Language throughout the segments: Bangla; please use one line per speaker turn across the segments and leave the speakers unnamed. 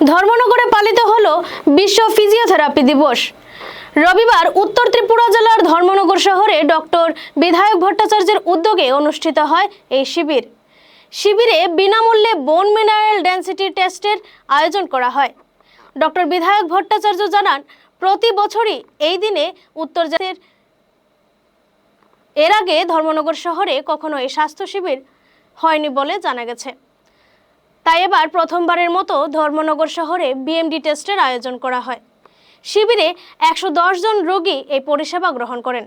ধর্মনগরে পালিত হলো বিশ্ব ফিজিওথেরাপি দিবস। রবিবার উত্তর ত্রিপুরা জেলার ধর্মনগর শহরে ডক্টর বিধায়ক ভট্টাচার্যের উদ্যোগে অনুষ্ঠিত হয় এই শিবিরে বিনামূল্যে বোন মিনারেল ডেন্সিটি টেস্টের আয়োজন করা হয়। ডক্টর বিধায়ক ভট্টাচার্য জানান, প্রতি বছরই এই দিনে উত্তর জেলার এর আগে ধর্মনগর শহরে কখনো এই স্বাস্থ্য শিবির হয়নি বলে জানা গেছে। তাই এবার প্রথমবারের মতো ধর্মনগর শহরে বিএমডি টেস্টের আয়োজন করা হয়। শিবিরে 110 জন রোগী এই পরিষেবা গ্রহণ করেন।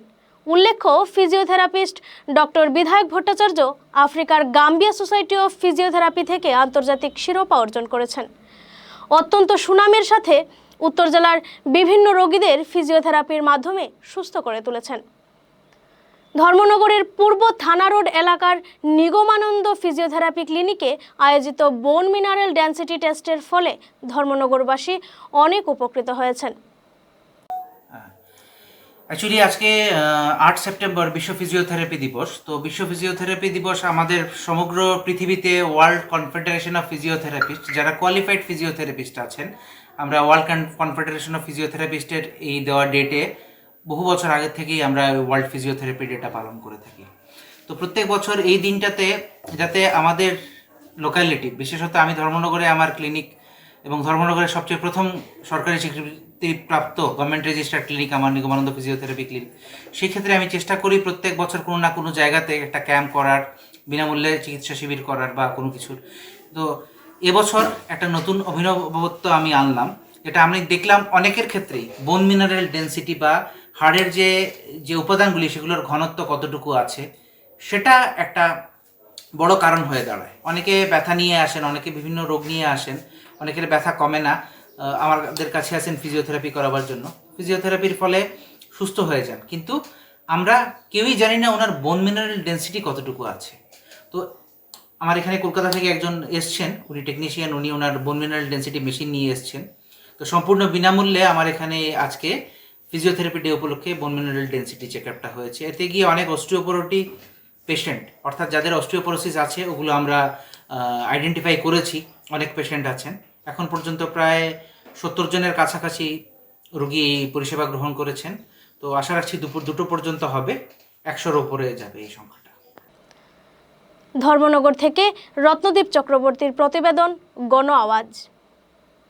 উল্লেখ্য, ফিজিওথেরাপিস্ট ডক্টর বিধায়ক ভট্টাচার্য আফ্রিকার গাম্বিয়া সোসাইটি অফ ফিজিওথেরাপি থেকে আন্তর্জাতিক শিরোপা অর্জন করেছেন। অত্যন্ত সুনামের সাথে উত্তর জেলার বিভিন্ন রোগীদের ফিজিওথেরাপির মাধ্যমে সুস্থ করে তুলেছেন। ধর্মনগরের পূর্ব থানা রোড এলাকার নিগমানন্দ ফিজিওথেরাপি ক্লিনিকে আয়োজিত বোন মিনারেল ডেন্সিটি টেস্টের ফলে ধর্মনগরবাসী অনেক উপকৃত হয়েছেন।
অ্যাকচুয়ালি আজকে 8 সেপ্টেম্বর বিশ্ব ফিজিওথেরাপি দিবস। তো বিশ্ব ফিজিওথেরাপি দিবস আমাদের সমগ্র পৃথিবীতে ওয়ার্ল্ড কনফেডারেশন অফ ফিজিওথেরাপিস্ট, যারা কোয়ালিফাইড ফিজিওথেরাপিস্ট আছেন, আমরা ওয়ার্ল্ড কনফেডারেশন অফ ফিজিওথেরাপিস্টের এই দেওয়া ডেটে বহু বছর আগে থেকেই আমরা ওয়ার্ল্ড ফিজিওথেরাপি ডেটা পালন করে থাকি। তো প্রত্যেক বছর এই দিনটাতে যাতে আমাদের লোকালিটি, বিশেষত আমি ধর্মনগরে আমার ক্লিনিক এবং ধর্মনগরের সবচেয়ে প্রথম সরকারি স্বীকৃতিপ্রাপ্ত গভর্নমেন্ট রেজিস্টার্ড ক্লিনিক আমার নিগমানন্দ ফিজিওথেরাপি ক্লিনিক, সেই ক্ষেত্রে আমি চেষ্টা করি প্রত্যেক বছর কোনো না কোনো জায়গাতে একটা ক্যাম্প করার, বিনামূল্যে চিকিৎসা শিবির করার বা কোনো কিছুর। তো এবছর একটা নতুন অভিনবত্ব আমি আনলাম, যেটা আমি দেখলাম অনেকের ক্ষেত্রেই বোন মিনারেল ডেন্সিটি বা হাড়ের যে উপাদানগুলি সেগুলোর ঘনত্ব কতটুকু আছে সেটা একটা বড় কারণ হয়ে দাঁড়ায়। অনেকে ব্যথা নিয়ে আসেন, অনেকে বিভিন্ন রোগ নিয়ে আসেন, অনেকের ব্যথা কমে না, আমাদের কাছে আসেন ফিজিওথেরাপি করাবার জন্য, ফিজিওথেরাপির ফলে সুস্থ হয়ে যান, কিন্তু আমরা কেউই জানি না ওনার বোন মিনারেল ডেন্সিটি কতটুকু আছে। তো আমার এখানে কলকাতা থেকে একজন এসছেন, উনি টেকনিশিয়ান, উনি ওনার বোন মিনারেল ডেন্সিটি মেশিন নিয়ে এসছেন। তো সম্পূর্ণ বিনামূল্যে আমার এখানে আজকে ফিজিওথেরাপি ডে উপলক্ষে বোন মিনারেল ডেন্সিটি চেক আপটা হয়েছে। এতে গিয়ে অনেক অস্টিওপোরোটিক পেশেন্ট, অর্থাৎ যাদের অস্টিওপোরোসিস আছে, ওগুলো আমরা আইডেন্টিফাই করেছি। অনেক পেশেন্ট আছেন, এখন পর্যন্ত প্রায় 70 জনের কাছাকাছি রোগী এই পরিষেবা গ্রহণ করেছেন। তো আশা রাখছি দুপুর 2টো পর্যন্ত হবে, 100-র উপরে যাবে এই সংখ্যাটা।
ধর্মনগর থেকে রত্নদীপ চক্রবর্তীর প্রতিবেদন, গণ আওয়াজ।